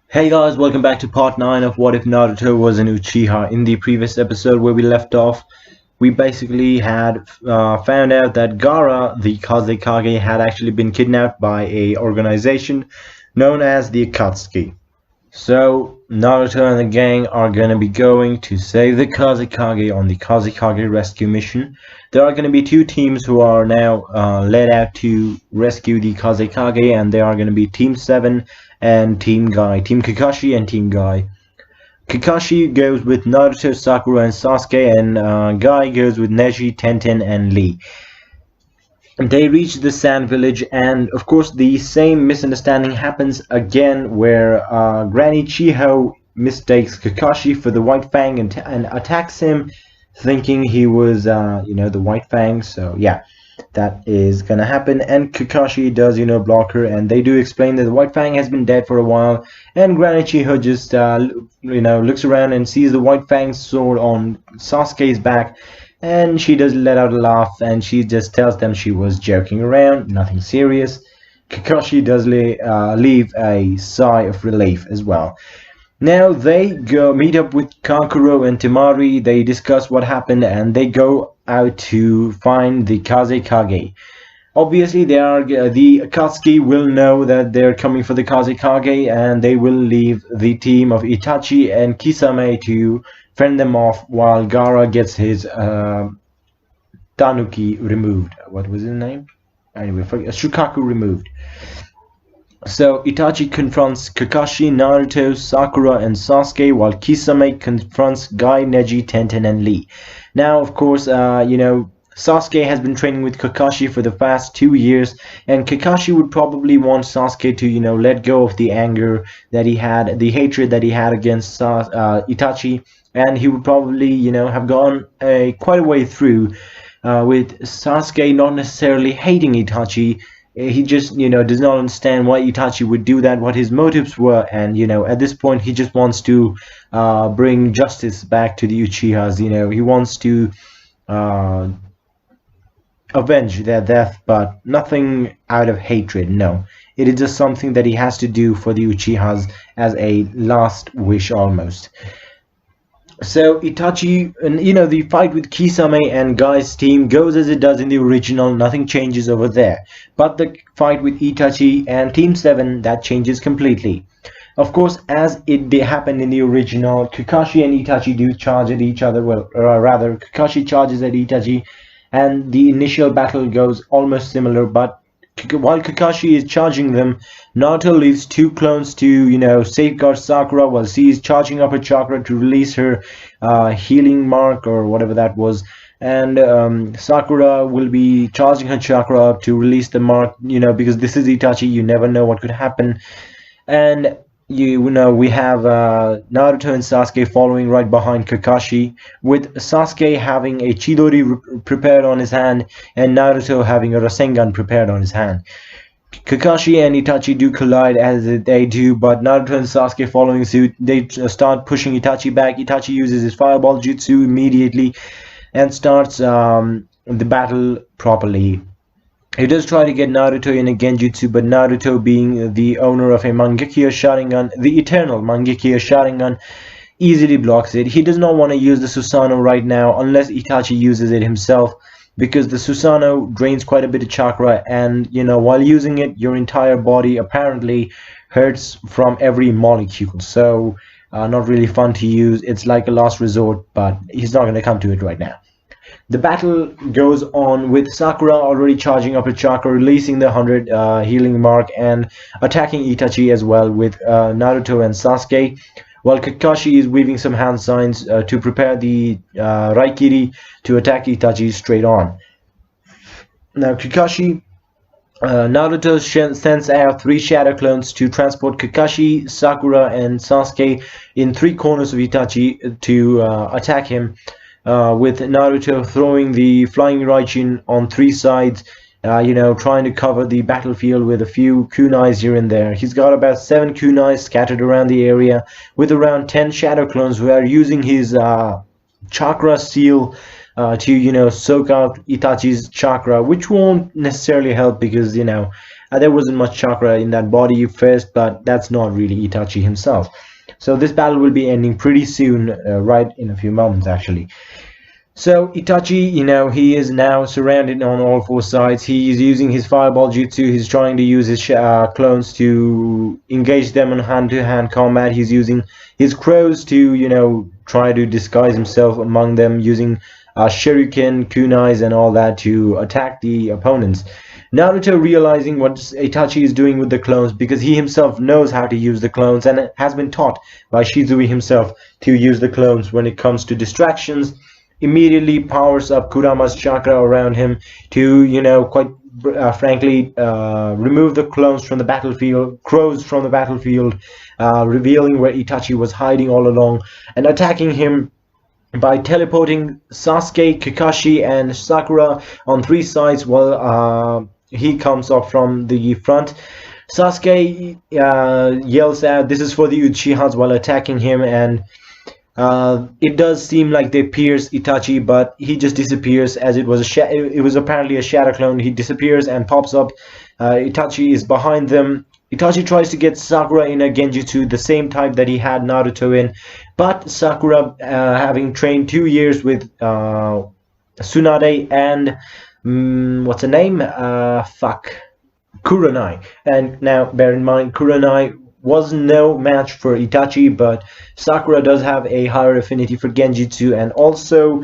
Hey guys, welcome back to part 9 of What If Naruto Was an Uchiha. In the previous episode where we left off, we basically had found out that Gara, the Kazekage, had actually been kidnapped by a organization known as the Akatsuki. So Naruto and the gang are going to be going to save the Kazekage on the Kazekage rescue mission. There are going to be two teams who are now led out to rescue the Kazekage, and they are going to be Team 7 and Team Guy, Team Kakashi and Team Guy. Kakashi goes with Naruto, Sakura, and Sasuke, and Guy goes with Neji, Tenten, and Lee. They reach the sand village, and of course the same misunderstanding happens again, where Granny Chiho mistakes Kakashi for the White Fang and attacks him, thinking he was the White Fang. So yeah, that is gonna happen, and Kakashi does block her, and they do explain that the White Fang has been dead for a while, and Granny Chiho just looks around and sees the White Fang's sword on Sasuke's back, and she does let out a laugh, and she just tells them she was joking around, nothing serious. Kakashi does leave a sigh of relief as well. Now they go meet up with Kankuro and Temari. They discuss what happened, and they go out to find the Kazekage. Obviously, the Akatsuki will know that they're coming for the Kazekage, and they will leave the team of Itachi and Kisame to fend them off while Gara gets his Tanuki removed. What was his name? Anyway, Shukaku removed. So Itachi confronts Kakashi, Naruto, Sakura, and Sasuke, while Kisame confronts Guy, Neji, Tenten, and Lee. Now, of course, Sasuke has been training with Kakashi for the past 2 years, and Kakashi would probably want Sasuke to, let go of the anger that he had, the hatred that he had against Itachi, and he would probably, have gone quite a way through with Sasuke not necessarily hating Itachi. He just, does not understand why Itachi would do that, what his motives were, and, at this point he just wants to bring justice back to the Uchihas. He wants to avenge their death, but nothing out of hatred, no. It is just something that he has to do for the Uchihas as a last wish almost. So Itachi, and the fight with Kisame and Guy's team goes as it does in the original, nothing changes over there. But the fight with Itachi and Team 7, that changes completely. Of course, as it happened in the original, Kakashi and Itachi do charge at each other, well, or rather, Kakashi charges at Itachi, and the initial battle goes almost similar, but while Kakashi is charging them, Naruto leaves two clones to, safeguard Sakura while she is charging up her chakra to release her healing mark or whatever that was. And Sakura will be charging her chakra up to release the mark, because this is Itachi, you never know what could happen. And we have Naruto and Sasuke following right behind Kakashi, with Sasuke having a Chidori prepared on his hand and Naruto having a Rasengan prepared on his hand. Kakashi and Itachi do collide as they do, but Naruto and Sasuke following suit, they start pushing Itachi back. Itachi uses his fireball jutsu immediately and starts the battle properly. He does try to get Naruto in a Genjutsu, but Naruto, being the owner of a Mangekyou Sharingan, the eternal Mangekyou Sharingan, easily blocks it. He does not want to use the Susanoo right now unless Itachi uses it himself, because the Susanoo drains quite a bit of chakra, and while using it, your entire body apparently hurts from every molecule. So not really fun to use. It's like a last resort, but he's not going to come to it right now. The battle goes on with Sakura already charging up her chakra, releasing the 100 healing mark, and attacking Itachi as well with Naruto and Sasuke, while Kakashi is weaving some hand signs to prepare the Raikiri to attack Itachi straight on. Now Naruto sends out 3 shadow clones to transport Kakashi, Sakura, and Sasuke in 3 corners of Itachi to attack him. With Naruto throwing the flying Raijin on 3 sides, trying to cover the battlefield with a few kunais here and there. He's got about 7 kunais scattered around the area, with around 10 shadow clones who are using his chakra seal to soak out Itachi's chakra, which won't necessarily help because There wasn't much chakra in that body first, but that's not really Itachi himself. So this battle will be ending pretty soon, right in a few moments actually. So Itachi, he is now surrounded on all four sides. He is using his fireball jutsu. He's trying to use his clones to engage them in hand-to-hand combat. He's using his crows to, try to disguise himself among them, using shuriken, kunais, and all that to attack the opponents. Naruto, realizing what Itachi is doing with the clones, because he himself knows how to use the clones and has been taught by Shizui himself to use the clones when it comes to distractions, immediately powers up Kurama's chakra around him to, quite frankly, remove the clones from the battlefield, crows from the battlefield, revealing where Itachi was hiding all along, and attacking him by teleporting Sasuke, Kakashi, and Sakura on three sides while he comes up from the front. Sasuke yells out, "This is for the Uchihas," while attacking him, and it does seem like they pierce Itachi, but he just disappears, as it was apparently a shadow clone. He disappears and pops up. Itachi is behind them. Itachi tries to get Sakura in a genjutsu, the same type that he had Naruto in, but Sakura, having trained 2 years with Tsunade and what's her name? Kurenai. And now, bear in mind, Kurenai was no match for Itachi, but Sakura does have a higher affinity for genjutsu, and also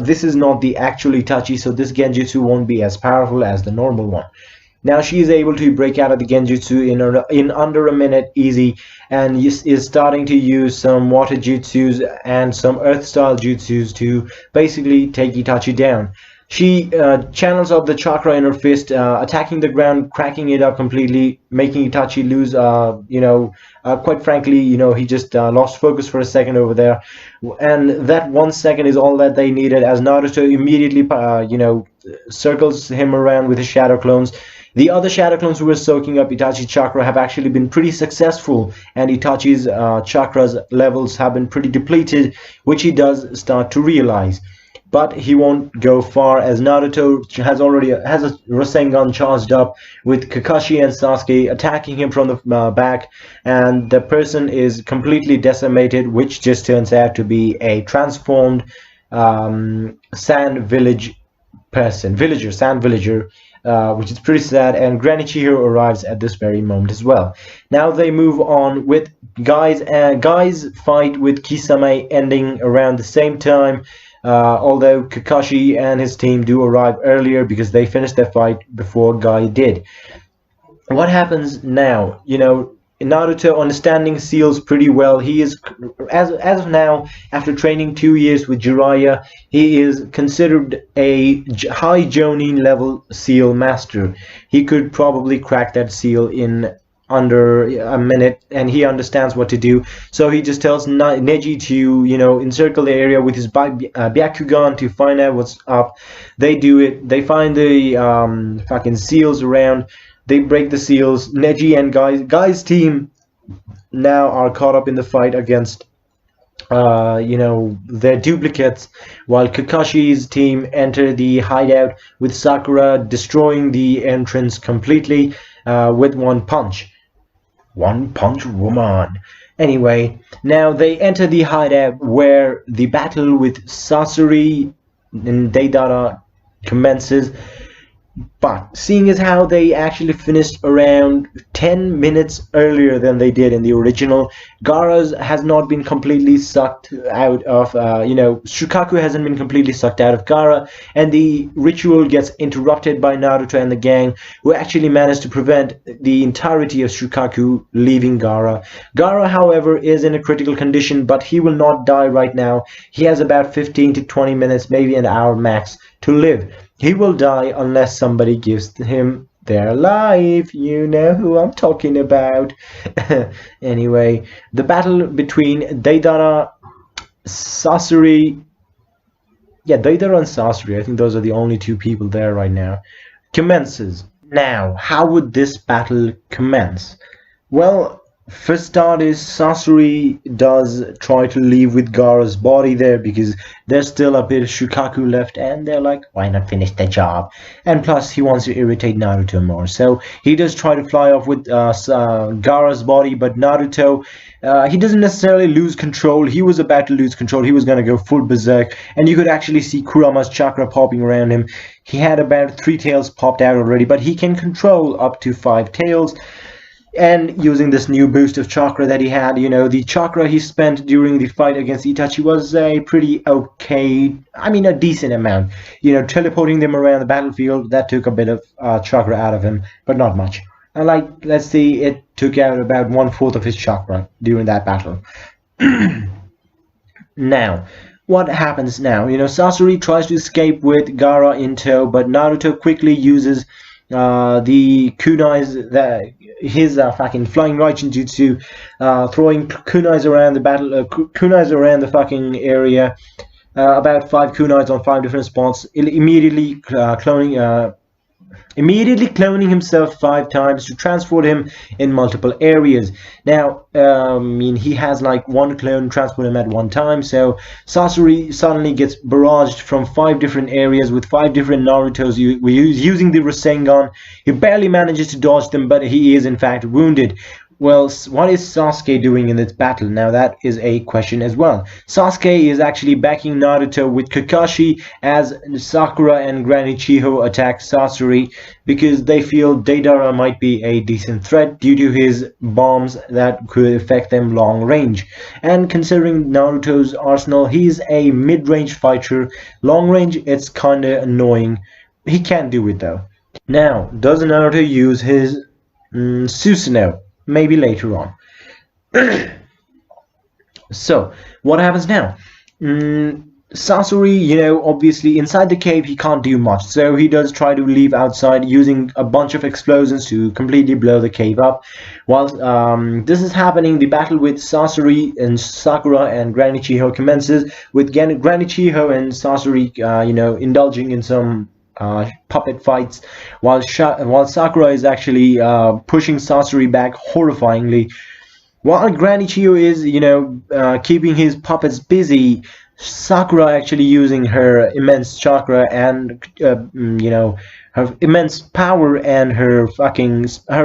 this is not the actual Itachi, so this genjutsu won't be as powerful as the normal one. Now she is able to break out of the genjutsu in under a minute easy, and is starting to use some water jutsus and some earth style jutsus to basically take Itachi down. She channels up the chakra in her fist, attacking the ground, cracking it up completely, making Itachi lose, quite frankly, he just lost focus for a second over there. And that 1 second is all that they needed, as Naruto immediately, circles him around with his shadow clones. The other shadow clones who were soaking up Itachi's chakra have actually been pretty successful, and Itachi's chakras levels have been pretty depleted, which he does start to realize. But he won't go far, as Naruto has a Rasengan charged up with Kakashi and Sasuke attacking him from the back, and the person is completely decimated, which just turns out to be a transformed sand villager, which is pretty sad, and Granny Chihiro arrives at this very moment as well. Now they move on with Guy's fight with Kisame ending around the same time, although Kakashi and his team do arrive earlier because they finished their fight before Guy did. What happens now? Naruto, understanding seals pretty well, he is, as of now, after training 2 years with Jiraiya, he is considered a high Jonin level seal master. He could probably crack that seal in under a minute, and he understands what to do. So he just tells Neji to, encircle the area with his Byakugan to find out what's up. They do it. They find the fucking seals around. They break the seals. Neji and Guy's team now are caught up in the fight against their duplicates, while Kakashi's team enter the hideout with Sakura destroying the entrance completely with one punch. One Punch Woman. Anyway, now they enter the hideout where the battle with Sasori and Deidara commences. But seeing as how they actually finished around 10 minutes earlier than they did in the original, Gaara's has not been completely sucked out of, Shukaku hasn't been completely sucked out of Gaara, and the ritual gets interrupted by Naruto and the gang, who actually managed to prevent the entirety of Shukaku leaving Gaara. Gaara, however, is in a critical condition, but he will not die right now. He has about 15 to 20 minutes, maybe an hour max, to live. He will die unless somebody gives him their life. You know who I'm talking about. Anyway, the battle between Deidara, Sasori, Deidara and Sasori, I think those are the only two people there right now, commences. Now, how would this battle commence? Well, For starters, Sasori does try to leave with Gaara's body there because there's still a bit of Shukaku left, and they're like, why not finish the job? And plus, he wants to irritate Naruto more, so he does try to fly off with Gaara's body, but Naruto. He doesn't necessarily lose control. He was about to lose control. He was going to go full berserk, and you could actually see Kurama's chakra popping around him. He had about 3 tails popped out already, but he can control up to 5 tails. And using this new boost of chakra that he had, the chakra he spent during the fight against Itachi was a pretty okay, I mean, a decent amount. Teleporting them around the battlefield, that took a bit of chakra out of him, but not much. And let's see, it took out about 1/4 of his chakra during that battle. Now, what happens now? Sasori tries to escape with Gaara in tow, but Naruto quickly uses the kunais, his fucking flying Raijin jutsu, throwing kunais around the kunais around the fucking area, about 5 kunais on 5 different spots, immediately cloning himself 5 times to transport him in multiple areas. Now, he has like 1 clone transport him at one time, so Sasori suddenly gets barraged from 5 different areas with 5 different Narutos using the Rasengan. He barely manages to dodge them, but he is in fact wounded. Well, what is Sasuke doing in this battle? Now that is a question as well. Sasuke is actually backing Naruto with Kakashi as Sakura and Granny Chiho attack Sasori because they feel Deidara might be a decent threat due to his bombs that could affect them long range. And considering Naruto's arsenal, he's a mid-range fighter. Long range, it's kinda annoying. He can do it though. Now, does Naruto use his Susanoo? Maybe later on. So, what happens now? Sasori, obviously inside the cave he can't do much, so he does try to leave outside using a bunch of explosions to completely blow the cave up. While this is happening, the battle with Sasori and Sakura and Granny Chiho commences, with Granny Chiho and Sasori, indulging in some puppet fights, while Sakura is actually pushing Sasori back horrifyingly. While Granny Chiyo is, keeping his puppets busy, Sakura actually using her immense chakra and, her immense power and her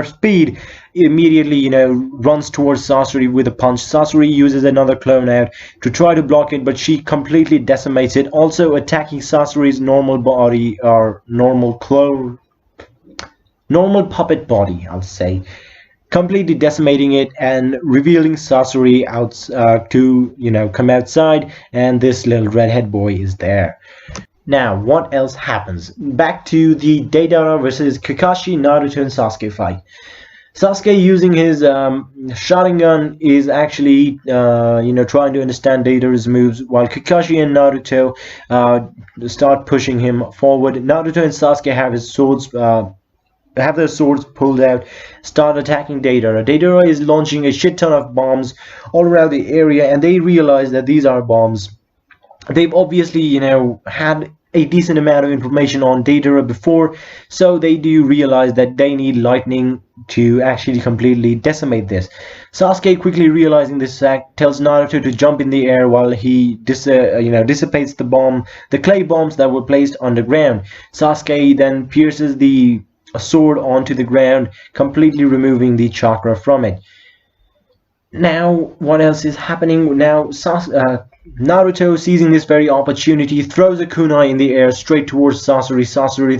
speed immediately, runs towards Sasori with a punch. Sasori uses another clone out to try to block it, but she completely decimates it, also attacking Sasori's normal body, or normal puppet body, I'll say, completely decimating it and revealing Sasori out to come outside, and this little redhead boy is there. Now, what else happens? Back to the Deidara versus Kakashi, Naruto, and Sasuke fight. Sasuke, using his Sharingan, is actually trying to understand Deidara's moves, while Kakashi and Naruto start pushing him forward. Naruto and Sasuke have their swords pulled out, start attacking Deidara. Deidara is launching a shit ton of bombs all around the area, and they realize that these are bombs. They've obviously, had a decent amount of information on Deidara before, so they do realize that they need lightning to actually completely decimate this. Sasuke, quickly realizing this fact, tells Naruto to jump in the air while he dissipates the clay bombs that were placed underground. Sasuke then pierces the sword onto the ground, completely removing the chakra from it. Now, what else is happening? Now, Naruto, seizing this very opportunity, throws a kunai in the air straight towards Sasori. Sasori,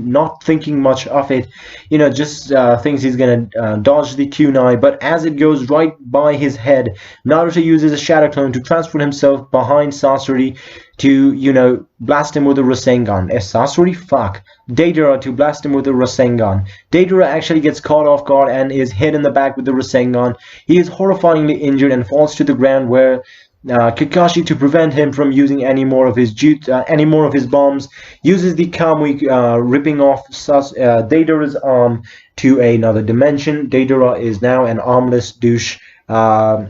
not thinking much of it, just thinks he's gonna dodge the kunai, but as it goes right by his head, Naruto uses a shadow clone to transfer himself behind Sasori to, blast him with a Rasengan. Sasori? Fuck. Deidara to blast him with a Rasengan. Deidara actually gets caught off guard and is hit in the back with the Rasengan. He is horrifyingly injured and falls to the ground, where Kakashi, to prevent him from using any more of his bombs, uses the Kamui, ripping off Deidara's arm to another dimension. Deidara is now an armless douche who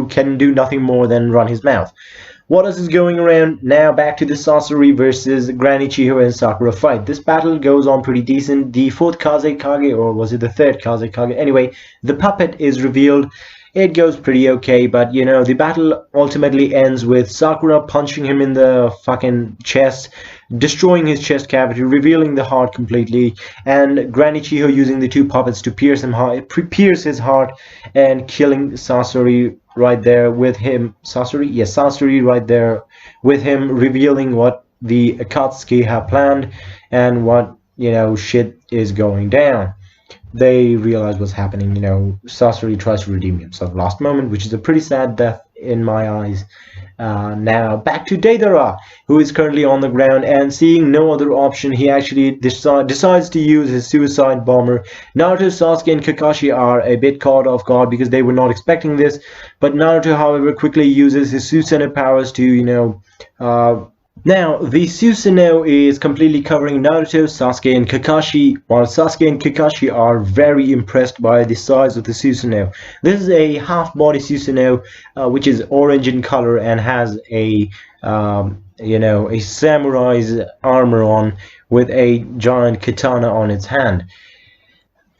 can do nothing more than run his mouth. What else is going around? Now back to the Sasori versus Granny Chiho and Sakura fight. This battle goes on pretty decent. The fourth Kazekage, or was it the third Kazekage? Anyway, the puppet is revealed. It goes pretty okay, but you know, the battle ultimately ends with Sakura punching him in the fucking chest, destroying his chest cavity, revealing the heart completely, and Granny Chiho using the two puppets to pierce his heart, and killing Sasori right there with him. Sasori? Yes, Sasori right there with him, revealing what the Akatsuki have planned and what, you know, shit is going down. They realize what's happening. You know, Sasori tries to redeem himself last moment, which is a pretty sad death in my eyes. Now back to Deidara, who is currently on the ground, and seeing no other option, he actually decides to use his suicide bomber. Naruto, Sasuke, and Kakashi are a bit caught off guard because they were not expecting this, but Naruto, however, quickly uses his Susanoo powers to, you know, now, the Susanoo is completely covering Naruto, Sasuke, and Kakashi, while Sasuke and Kakashi are very impressed by the size of the Susanoo. This is a half-body Susanoo, which is orange in color and has a, you know, a samurai's armor on with a giant katana on its hand.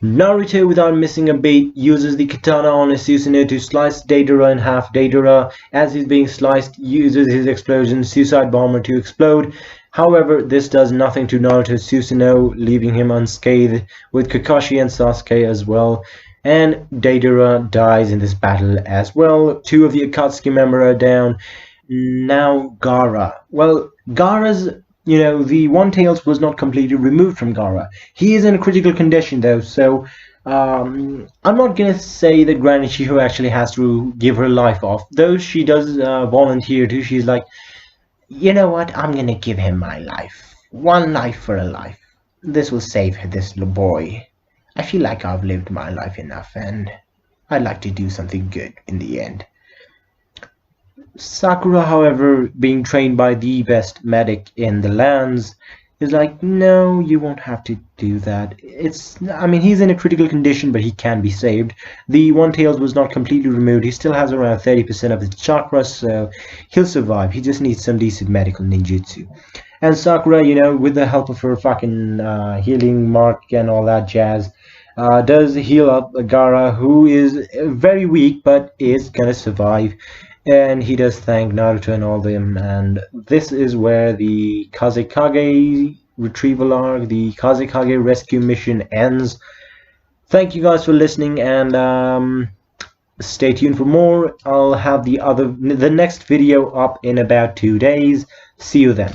Naruto, without missing a beat, uses the katana on his Susanoo to slice Deidara in half. Deidara, as he's being sliced, uses his explosion suicide bomber to explode. However, this does nothing to Naruto's Susanoo, leaving him unscathed, with Kakashi and Sasuke as well. And Deidara dies in this battle as well. Two of the Akatsuki members are down. Now Gara. Well, Gara's, you know, the One Tails was not completely removed from Gara. He is in a critical condition though, so I'm not gonna say that Granny Chiho actually has to give her life off, though she does volunteer to. She's like, you know what, I'm gonna give him my life. One life for a life. This will save this little boy. I feel like I've lived my life enough, and I'd like to do something good in the end. Sakura, however, being trained by the best medic in the lands, is like, no, you won't have to do that. I mean, he's in a critical condition, but he can be saved. The One Tails was not completely removed. He still has around 30% of his chakras, so he'll survive. He just needs some decent medical ninjutsu. And Sakura, you know, with the help of her fucking healing mark and all that jazz, does heal up Gara, who is very weak, but is gonna survive. And he does thank Naruto and all them, and this is where the Kazekage retrieval arc, the Kazekage rescue mission ends. Thank you guys for listening, and stay tuned for more. I'll have the next video up in about 2 days. See you then.